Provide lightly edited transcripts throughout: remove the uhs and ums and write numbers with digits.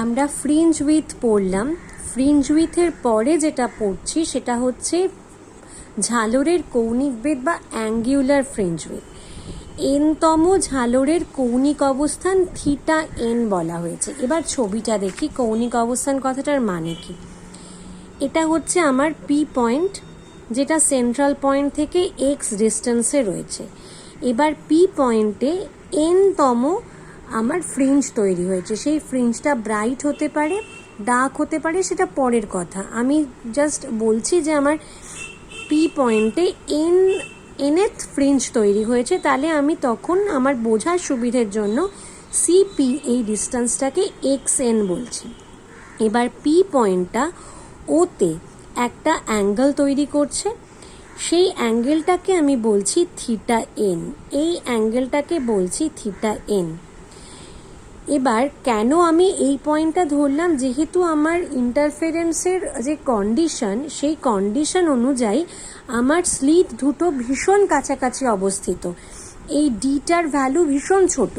আমরা fringe with পড়লাম। Fringe উইথের পরে যেটা পড়ছি সেটা হচ্ছে ঝালরের কৌণিক বেদ বা অ্যাঙ্গুলার ফ্রিঞ্জ উইথ। এনতম ঝালরের কৌণিক অবস্থান থিটা এন বলা হয়েছে। এবার ছবিটা দেখি কৌণিক অবস্থান কথাটার মানে কি। এটা হচ্ছে আমার পি পয়েন্ট, যেটা সেন্ট্রাল পয়েন্ট থেকে এক্স ডিস্টেন্সে রয়েছে। এবার পি পয়েন্টে এনতম আমার ফ্রিঞ্জ তৈরি হয়েছে। সেই ফ্রিঞ্জটা ব্রাইট হতে পারে, ডার্ক হতে পারে, সেটা পরের কথা। আমি জাস্ট বলছি যে আমার পি পয়েন্টে এনএথ ফ্রিঞ্জ তৈরি হয়েছে, তাহলে আমি তখন আমার বোঝার সুবিধের জন্য সিপি এই ডিস্টেন্সটাকে এক্স এন বলছি। এবার পি পয়েন্টটা ওতে একটা অ্যাঙ্গেল তৈরি করছে, সেই অ্যাঙ্গেলটাকে আমি বলছি থিটা এন। এই অ্যাঙ্গেলটাকে বলছি থিটা এন। এবার কেন আমি এই পয়েন্টটা ধরলাম, যেহেতু আমার ইন্টারফারেন্সের যে কন্ডিশন, সেই কন্ডিশন অনুযায়ী আমার স্লিট দুটো ভীষণ কাছাকাছি অবস্থিত, এই ডিটার ভ্যালু ভীষণ ছোট,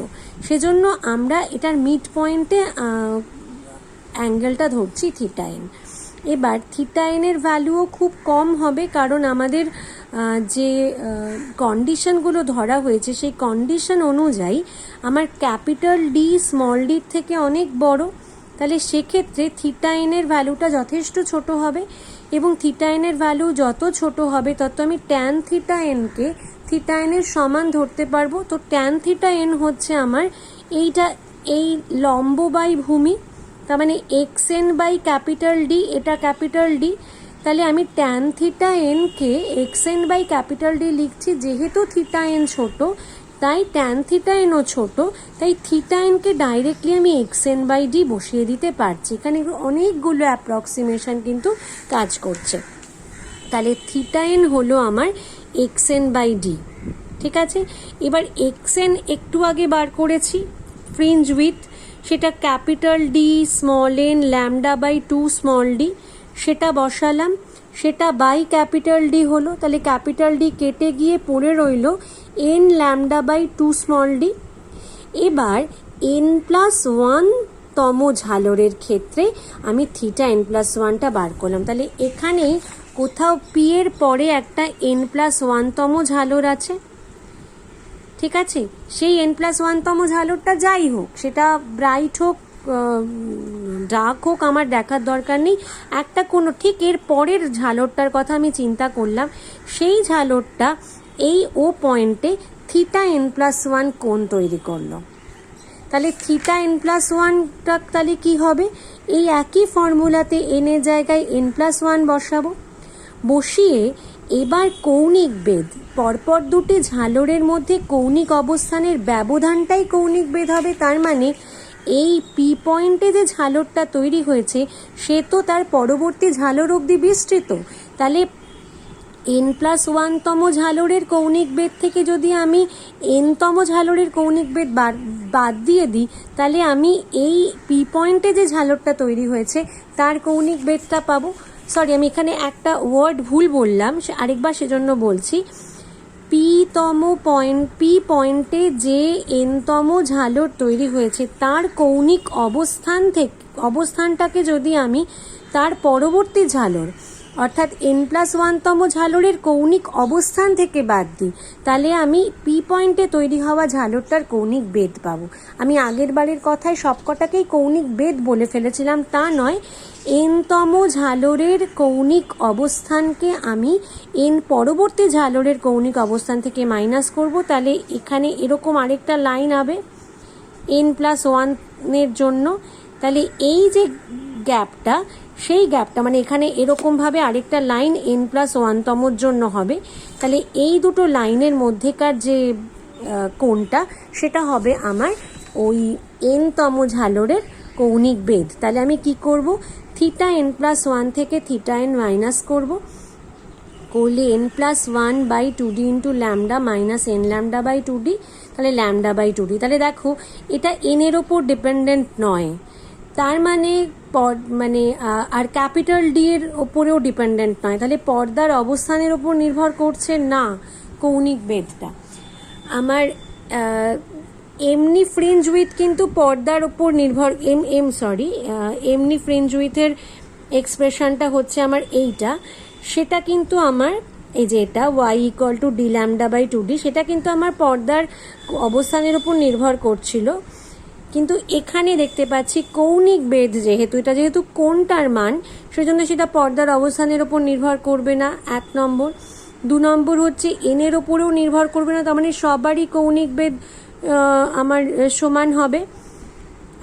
সেজন্য আমরা এটার মিড পয়েন্টে অ্যাঙ্গেলটা ধরছি থিটা এন। এবার থিটা এনের ভ্যালুও খুব কম হবে, কারণ আমাদের যে কন্ডিশনগুলো ধরা হয়েছে সেই কন্ডিশন অনুযায়ী আমার ক্যাপিটাল ডি স্মল ডির থেকে অনেক বড়, তাহলে সেক্ষেত্রে থিটা এনের ভ্যালুটা যথেষ্ট ছোট হবে। এবং থিটা এনের ভ্যালু যত ছোট হবে তত আমি ট্যান থিটা এনকে থিটা এনের সমান ধরতে পারবো। তো ট্যান থিটা এন হচ্ছে আমার এইটা, এই লম্ব বাই ভূমি, তার মানে x n by capital D, এটা ক্যাপিটাল ডি। তাহলে আমি ট্যান থিটা এনকে x n by capital D লিখছি। যেহেতু থিটা এন ছোট তাই ট্যান থিটা এনও ছোট, তাই থিটা এনকে ডাইরেক্টলি আমি এক্স এন বাই ডি বসিয়ে দিতে পারছি। এখানে অনেকগুলো অ্যাপ্রক্সিমেশন কিন্তু কাজ করছে। তাহলে থিটা এন হলো আমার এক্স এন বাই ডি, ঠিক আছে। এবার এক্স এন একটু আগে বার করেছি ফ্রিঞ্জ উইথ, সেটা capital D small n lambda by 2 small d, সেটা বসালাম, সেটা বাই ক্যাপিটাল ডি হলো। তাহলে ক্যাপিটাল ডি কেটে গিয়ে পড়ে রইল n lambda by 2 small d. এবার এন প্লাস ওয়ান তম ঝালরের ক্ষেত্রে আমি থিটা এন প্লাস ওয়ানটা বার করলাম। তাহলে এখানেই কোথাও পি এর পরে একটা এন প্লাস ওয়ানতম ঝালর আছে, ঠিক আছে। সেই এন প্লাস ওয়ানতম ঝালরটা যাই হোক, সেটা ব্রাইট হোক ডার্ক হোক আমার দেখার দরকার নেই, একটা কোনো ঠিক এর পরের ঝালরটার কথা আমি চিন্তা করলাম। সেই ঝালরটা এই ও পয়েন্টে থিটা এন প্লাস ওয়ান কোণ তৈরি করলো। তাহলে থিটা এন প্লাস ওয়ানটা তাহলে কী হবে, এই একই ফর্মুলাতে এন এর জায়গায় এন প্লাস ওয়ান বসাবো। বসিয়ে এবার কৌণিক বেদ, পরপর দুটি ঝালরের মধ্যে কৌণিক অবস্থানের ব্যবধানটাই কৌণিক বেদ হবে। তার মানে এই পি পয়েন্টে যে ঝালরটা তৈরি হয়েছে সে তো তার পরবর্তী ঝালর অবধি বিস্তৃত। তাহলে এন প্লাস ওয়ানতম ঝালরের কৌণিক বেদ থেকে যদি আমি এনতম ঝালরের কৌণিক বেদ বাদ দিয়ে দিই, তাহলে আমি এই পি পয়েন্টে যে ঝালরটা তৈরি হয়েছে তার কৌণিক বেদটা পাবো। সরি, আমি এখানে একটা ওয়ার্ড ভুল বললাম, আরেকবার সেজন্য বলছি। পি পয়েন্টে যে এনতম ঝালর তৈরি হয়েছে তার কৌণিক অবস্থানটাকে যদি আমি তার পরবর্তী ঝালর অর্থাৎ এন প্লাস ওয়ানতম ঝালরের কৌণিক অবস্থান থেকে বাদ দিই, তাহলে আমি পি পয়েন্টে তৈরি হওয়া ঝালরটার কৌণিক বেদ পাবো। আমি আগের বারের কথায় সবকটাকেই কৌণিক বেদ বলে ফেলেছিলাম, তা নয়। এনতম ঝালরের কৌণিক অবস্থানকে আমি এন পরবর্তী ঝালরের কৌণিক অবস্থান থেকে মাইনাস করব। তাহলে এখানে এরকম আরেকটা লাইন হবে এন প্লাস ওয়ানের জন্য। তাহলে এই যে গ্যাপটা, সেই গ্যাপটা মানে এখানে এরকমভাবে আরেকটা লাইন এন প্লাস ওয়ানতমর জন্য হবে। তাহলে এই দুটো লাইনের মধ্যেকার যে কোণটা সেটা হবে আমার ওই এনতম ঝালরের কৌণিক বেদ। তাহলে আমি কি করব, থিটা এন প্লাস ওয়ান থেকে থিটা এন মাইনাস করবো, করলে n plus one by 2d into lambda minus n lambda by 2d, তাহলে ল্যামডা বাই 2d। তাহলে দেখো এটা এন এর ওপর ডিপেন্ডেন্ট নয়, তার মানে আর ক্যাপিটাল ডি এর ওপরেও ডিপেন্ডেন্ট নয়, তাহলে পর্দার অবস্থানের ওপর নির্ভর করছে না কৌণিক বেদটা। আমার এমনি ফ্রিঞ্জ উইথ কিন্তু পর্দার ওপর নির্ভর, এমনি ফ্রিঞ্জ উইথের এক্সপ্রেশনটা হচ্ছে আমার এইটা, সেটা কিন্তু আমার এই যে এটা y=d(λ/2d), সেটা কিন্তু আমার পর্দার অবস্থানের উপর নির্ভর করছিল। কিন্তু এখানে দেখতে পাচ্ছি কৌণিক বেধ যেহেতু, এটা যেহেতু কোণটার মান, সেজন্য সেটা পর্দার অবস্থানের ওপর নির্ভর করবে না, 1 নম্বর। 2 নম্বর হচ্ছে এনের ওপরেও নির্ভর করবে না, তার মানে সবারই কৌণিক বেধ আমার সমান হবে।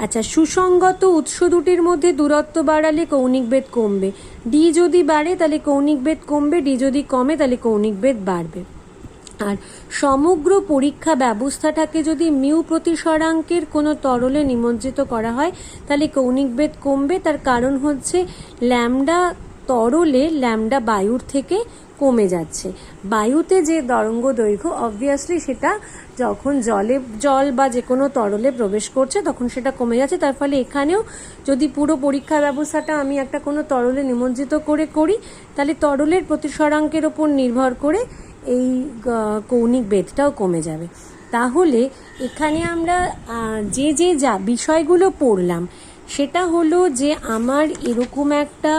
আচ্ছা, সুসংগত উৎস দুটির মধ্যে দূরত্ব বাড়ালে কৌণিক বেধ কমবে। ডি যদি বাড়ে তাহলে কৌণিক বেধ কমবে, ডি যদি কমে তাহলে কৌণিক বেধ বাড়বে। আর সমগ্র পরীক্ষা ব্যবস্থাটাকে যদি মিউ প্রতিসরাঙ্কের কোনো তরলে নিমজ্জিত করা হয় তাহলে কৌণিক বেধ কমবে। তার কারণ হচ্ছে ল্যামডা তরলে ল্যামডা বায়ুর থেকে কমে যাচ্ছে। বায়ুতে যে তরঙ্গ দৈর্ঘ্য অবভিয়াসলি সেটা যখন জল বা যে কোনো তরলে প্রবেশ করছে তখন সেটা কমে যাচ্ছে। তার ফলে এখানেও যদি পুরো পরীক্ষা ব্যবস্থাটা আমি একটা কোনো তরলে নিমজ্জিত করে করি তাহলে তরলের প্রতিসরাঙ্কের ওপর নির্ভর করে এই কৌণিক বেধটাও কমে যাবে। তাহলে এখানে আমরা যে বিষয়গুলো পড়লাম সেটা হলো যে আমার এরকম একটা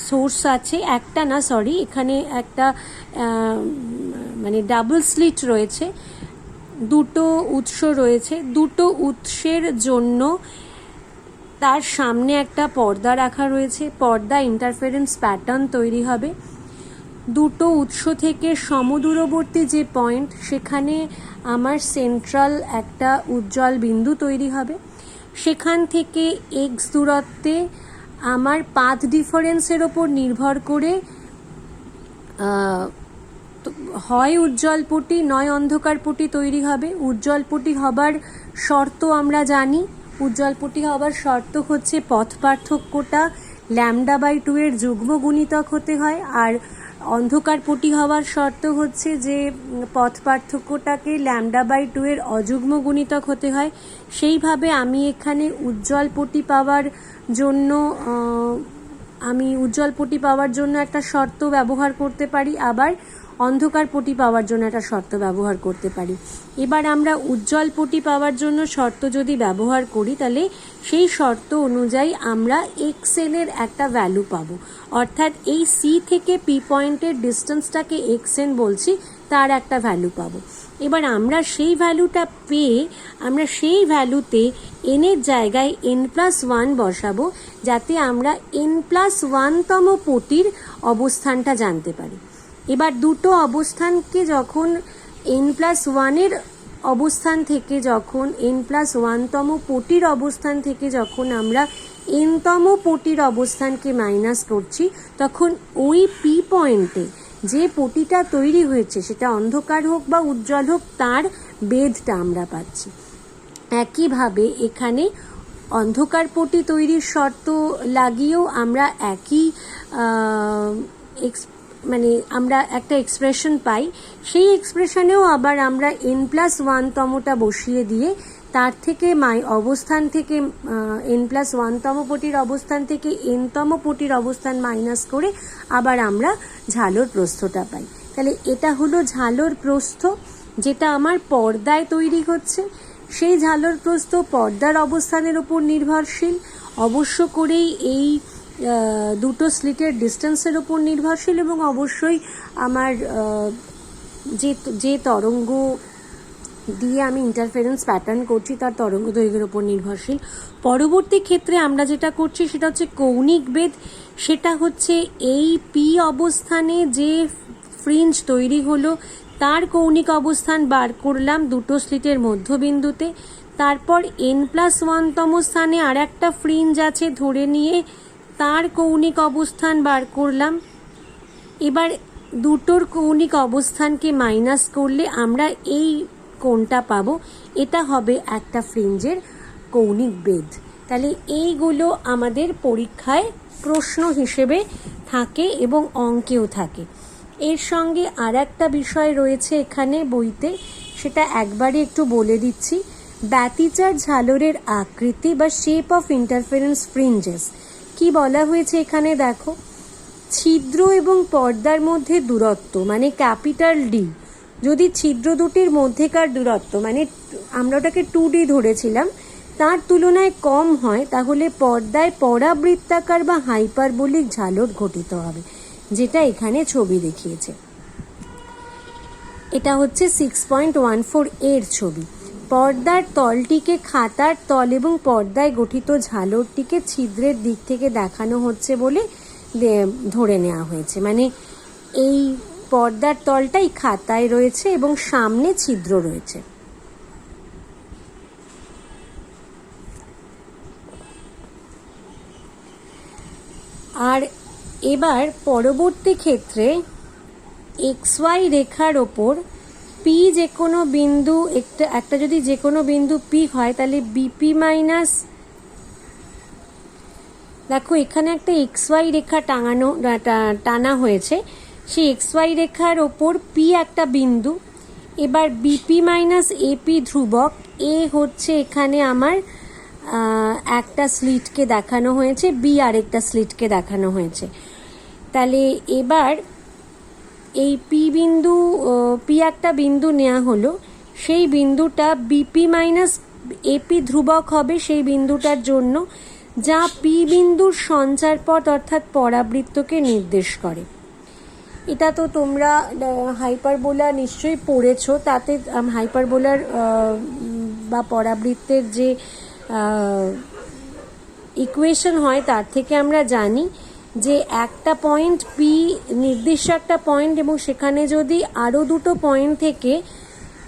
সোর্স আছে, এখানে একটা মানে ডাবল স্লিট রয়েছে, দুটো উৎস রয়েছে। দুটো উৎসের জন্য তার সামনে একটা পর্দা রাখা রয়েছে, পর্দা ইন্টারফারেন্স প্যাটার্ন তৈরি হবে। দুটো উৎস থেকে সমদূরবর্তী যে পয়েন্ট সেখানে আমার সেন্ট্রাল একটা উজ্জ্বল বিন্দু তৈরি হবে। সেখান থেকে এক্স দূরত্বে আমার পাথ ডিফারেন্সের ওপর নির্ভর করে হয় উজ্জ্বল পট্টি নয় অন্ধকার পট্টি তৈরি হবে। উজ্জ্বল পট্টি হবার শর্ত আমরা জানি, উজ্জ্বল পট্টি হবার শর্ত হচ্ছে পথ পার্থক্যটা λ/2 এর যুগ্ম গুণিতক হতে হয়, আর অন্ধকার পট্টি হওয়ার শর্ত হচ্ছে যে পথ পার্থক্যটাকে λ/2 এর অযুগ্ম গুণিতক হতে হয়। সেইভাবে আমি এখানে উজ্জ্বল পট্টি পাওয়ার জন্য একটা শর্ত ব্যবহার করতে পারি, আবার অন্ধকার পট্টি পাওয়ার জন্য একটা শর্ত ব্যবহার করতে পারি। এবার আমরা উজ্জ্বল পট্টি পাওয়ার জন্য শর্ত যদি ব্যবহার করি তাহলে সেই শর্ত অনুযায়ী আমরা এক্সএন এর একটা ভ্যালু পাবো, অর্থাৎ এই সি থেকে পি পয়েন্টের ডিস্টেন্সটাকে এক্সএন বলছি, তার একটা ভ্যালু পাবো। এবার আমরা সেই ভ্যালুটা পেয়ে আমরা সেই ভ্যালুতে এন এর জায়গায় n+1 বসাবো, যাতে আমরা n+1তম পটির অবস্থানটা জানতে পারি। এবার দুটো অবস্থানকে যখন n+1 অবস্থান থেকে যখন n+1তম পটির অবস্থান থেকে যখন আমরা nতম পটির অবস্থানকে মাইনাস করছি, তখন ওই পি পয়েন্টে যে পটিটা তৈরি হয়েছে সেটা অন্ধকার হোক বা উজ্জ্বল হোক তার বেধটা আমরা পাচ্ছি। একইভাবে এখানে অন্ধকার পটি তৈরির শর্ত লাগিয়েও আমরা একই আমরা একটা এক্সপ্রেশন পাই। সেই এক্সপ্রেশনেও আবার আমরা n+1তমটা বসিয়ে দিয়ে তার থেকে অবস্থান থেকে n+1তম পটির অবস্থান থেকে nতম পটির অবস্থান মাইনাস করে আবার আমরা ঝালোর প্রস্থটা পাই। তাহলে এটা হলো ঝালোর প্রস্থ, যেটা আমার পর্দায় তৈরি হচ্ছে। সেই ঝালোর প্রস্থ পর্দার অবস্থানের উপর নির্ভরশীল, অবশ্য করেই এই দুটো স্লিটের ডিস্টেন্সের উপর নির্ভরশীল, এবং অবশ্যই আমার যে তরঙ্গ দিয়ে আমি ইন্টারফারেন্স প্যাটার্ন করছি তার তরঙ্গ দৈর্ঘ্যের উপর নির্ভরশীল। পরবর্তী ক্ষেত্রে আমরা যেটা করছি সেটা হচ্ছে কৌণিক বেধ। সেটা হচ্ছে এই পি অবস্থানে যে ফ্রিঞ্জ তৈরি হলো তার কৌণিক অবস্থান বার করলাম দুটো স্লিটের মধ্যবিন্দুতে। তারপর n+1তম স্থানে আর একটা ফ্রিঞ্জ আছে ধরে নিয়ে তার কৌণিক অবস্থান বার করলাম। এবার দুটোর কৌণিক অবস্থানকে মাইনাস করলে আমরা এই কোণটা পাবো, এটা হবে একটা ফ্রিঞ্জের কৌণিক বেধ। তাহলে এইগুলো আমাদের পরীক্ষায় প্রশ্ন হিসেবে থাকে এবং অঙ্কেও থাকে। এর সঙ্গে আর একটা বিষয় রয়েছে এখানে বইতে, সেটা একবারে একটু বলে দিচ্ছি। ব্যতিচার ঝালরের আকৃতি বা শেপ অফ ইন্টারফারেন্স ফ্রিঞ্জেস কি বলা হয়েছে এখানে দেখো। ছিদ্র এবং পর্দার মধ্যে দূরত্ব মানে ক্যাপিটাল ডি যদি ছিদ্র দুটির মধ্যেকার দূরত্ব মানে আমরা ওটাকে 2D ধরেছিলাম তার তুলনায় কম হয় তাহলে পর্দায় পরাবৃত্তাকার বা হাইপারবোলিক ঝালর ঘটিত হবে, যেটা এখানে ছবি দেখিয়েছে। এটা হচ্ছে 6.14 এর ছবি। পর্দার তলটিকে খাতার তল এবং পর্দায় গঠিত ঝালরটিকে ছিদ্রের দিক থেকে দেখানো হচ্ছে বলে ধরে নেওয়া হয়েছে। মানে এই পর্দার তলটাই খাতায় রয়েছে এবং সামনে ছিদ্র রয়েছে। আর এবার পরবর্তী ক্ষেত্রে XY রেখার ওপর পি যে কোনো বিন্দু একটা যদি যে কোনো বিন্দু পি হয় তাহলে বিপি মাইনাস, দেখো এখানে একটা XY রেখা টানা হয়েছে, সেই XY রেখার ওপর পি একটা বিন্দু। এবার বিপি মাইনাস এপি ধ্রুবক, এ হচ্ছে এখানে আমার একটা স্লিটকে দেখানো হয়েছে, বি আরেকটা স্লিটকে দেখানো হয়েছে। তাহলে এবার এই পি একটা বিন্দু নেওয়া হলো, সেই বিন্দুটা বিপি মাইনাস এপি ধ্রুবক হবে সেই বিন্দুটার জন্য, যা পি বিন্দুর সঞ্চারপথ অর্থাৎ পরাবৃত্তকে নির্দেশ করে। এটা তো তোমরা হাইপারবোলা নিশ্চয়ই পড়েছো, তাতে হাইপারবোলার বা পরাবৃত্তের যে ইকুয়েশন হয় তার থেকে আমরা জানি যে একটা পয়েন্ট পি নির্দিষ্ট একটা পয়েন্ট এবং সেখানে যদি আরও দুটো পয়েন্ট থেকে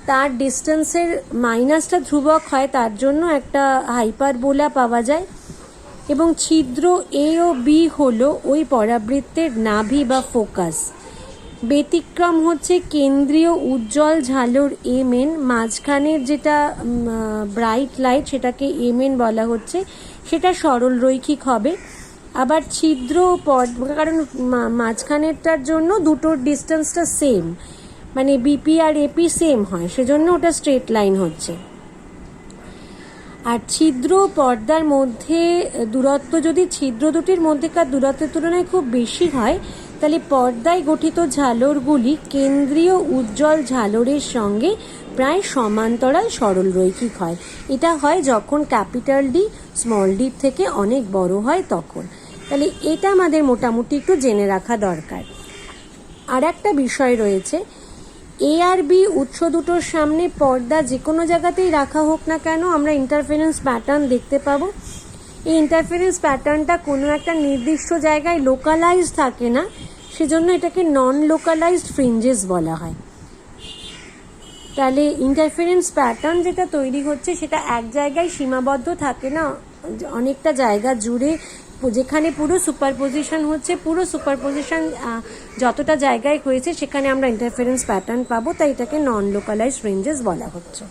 তার ডিস্টেন্সের মাইনাসটা ধ্রুবক হয় তার জন্য একটা হাইপারবোলা পাওয়া যায়। এবং ছিদ্র এ ও বি হলো ওই পরাবৃত্তের নাভি বা ফোকাস। ব্যতিক্রম হচ্ছে কেন্দ্রীয় উজ্জ্বল ঝালর এম এন, মাঝখানের যেটা ব্রাইট লাইট সেটাকে এম এন বলা হচ্ছে, সেটা সরল রৈখিক হবে। আবার ছিদ্র কারণ মাঝখানেরটার জন্য দুটোর ডিস্টেন্সটা সেম, মানে বিপি আর এপি সেম হয়, সেজন্য ওটা স্ট্রেট লাইন হচ্ছে। আর ছিদ্র পর্দার মধ্যে দূরত্ব যদি ছিদ্র দুটির মধ্যেকার দূরত্বের তুলনায় খুব বেশি হয় তাহলে পর্দায় গঠিত ঝালরগুলি কেন্দ্রীয় উজ্জ্বল ঝালরের সঙ্গে প্রায় সমান্তরাল সরল রৈখিক হয়। এটা হয় যখন ক্যাপিটাল ডি স্মল ডি থেকে অনেক বড় হয় তখন। তাহলে এটা আমাদের মোটামুটি একটু জেনে রাখা দরকার। আর একটা বিষয় রয়েছে, এ আর বি উৎস দুটোর সামনে পর্দা যে কোনো জায়গাতেই রাখা হোক না কেন আমরা ইন্টারফারেন্স প্যাটার্ন দেখতে পাবো। এই ইন্টারফারেন্স প্যাটার্নটা কোনো একটা নির্দিষ্ট জায়গায় লোকালাইজ থাকে না, সেজন্য এটাকে নন লোকালাইজড ফ্রিঞ্জেস বলা হয়। তাহলে ইন্টারফারেন্স প্যাটার্ন যেটা তৈরি হচ্ছে সেটা এক জায়গায় সীমাবদ্ধ থাকে না, অনেকটা জায়গা জুড়ে যেখানে পুরো সুপারপোজিশন হচ্ছে, পুরো সুপারপোজিশন যতটা জায়গায় হয়েছে সেখানে আমরা ইন্টারফারেন্স প্যাটার্ন পাবো, তাই এটাকে নন লোকালাইজড ফ্রিঞ্জেস বলা হচ্ছে।